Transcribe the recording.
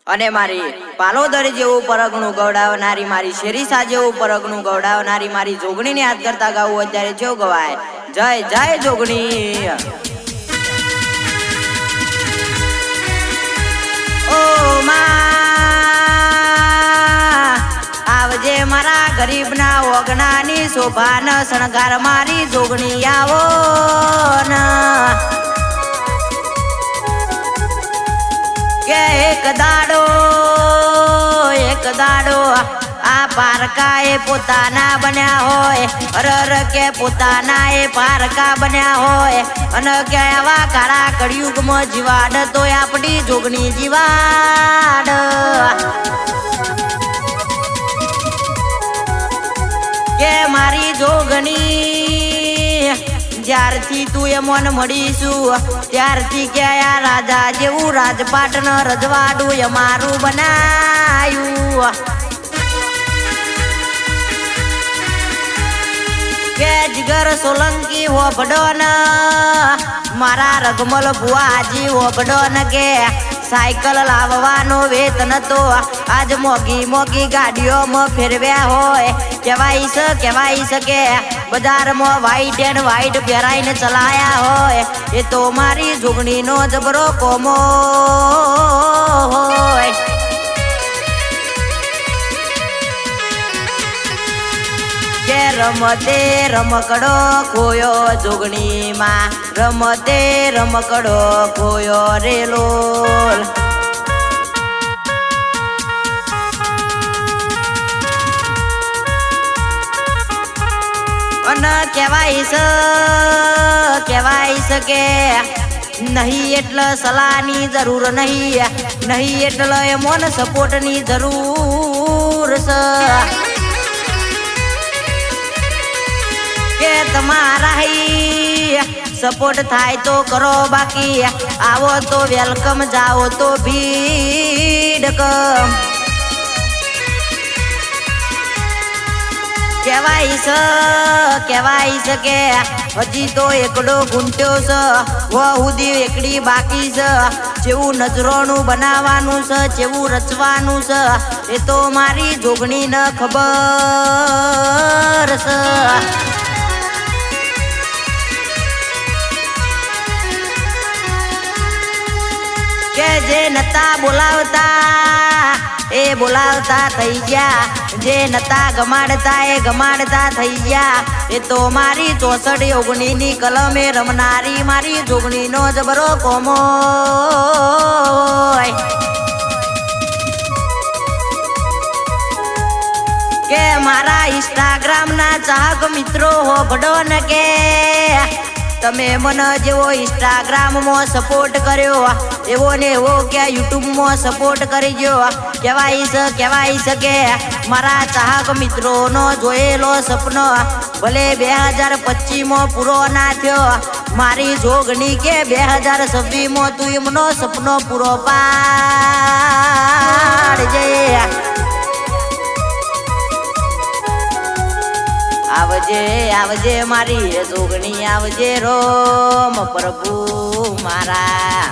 અને મારી પાલોદર જેવું પરગણું ગવડાવનારી મારી શેરીસા જેવું પરગણું ગવડાવનારી મારી જોગણીને યાદ કરતા ગાવું અત્યારે જો ગવાય જય જય જોગણી। ઓ માં આવજે મારા ગરીબના ઓગણાની શોભાન શણગાર મારી જોગણી આવો કે એક દાડો આ પારકા એ પોતાના બન્યા હોય અરર કે પોતાના એ પારકા બન્યા હોય અને કે આવા કાળા કળિયુગમાં જીવાડ તો આપણી જોગણી જીવાડ કે મારી જોગણી જ્યારથી તું એ મન મળીશું ત્યારથી કે આ રાજા જેવું રાજપાટ ન રજવાડું અમારું બનાયું કે જીગર સોલંકી હોબડો ન મારા રગમલ ભુવાજી હોબડો ન કે સાયકલ લાવવાનો વેતન તો આજ મોગી મોગી ગાડીઓમાં ફેરવ્યા હોય કહેવાય શકે બજારમાં વ્હાઈટ એન્ડ વ્હાઈટ પહેરાઈને ચલાયા હોય એ તો મારી જોગણીનો જબરો કોમો હોય કે રમતે રમકડો ખોયો જોગણીમાં રમતે રમકડો ખોયો રે લોલ અને કહેવાય શકે નહીં એટલે સલાહની જરૂર નહીં એટલે એમોન સપોર્ટની જરૂર છે કે તમારા સપોર્ટ થાય તો કરો બાકી આવો તો વેલકમ જાઓ તો ભીડ કમ કહેવાય છે કે હજી તો એકડો ગુંટ્યો છે સુધી એકડી બાકી છે જેવું નજરોનું બનાવવાનું છે જેવું રચવાનું છે એ તો મારી જોગણીને ખબર છે કે જે નતા બોલાવતા એ બોલાવતા થઈ ગયા જે નતા ગમાડતા એ ગમાડતા થઈ ગયા એ તો મારી 64 ની કલમે રમનારી મારી જોગણીનો જબરો કોમો કે મારા ઇન્સ્ટાગ્રામના ચાહક મિત્રો હોબડો ન કે તમે મને જેવો ઇન્સ્ટાગ્રામમાં સપોર્ટ કર્યો એવો ને એવો કે યુટ્યુબમાં સપોર્ટ કરજો કહેવાય છે કે મારા ચાહક મિત્રોનો જોયેલો સપનો ભલે 2025માં પૂરો ના થયો મારી જોગણી કે 2026માં તું એમનો સપનો પૂરો પાડજે આવજે મારી જોગણી આવજે રોમ પ્રભુ મારા।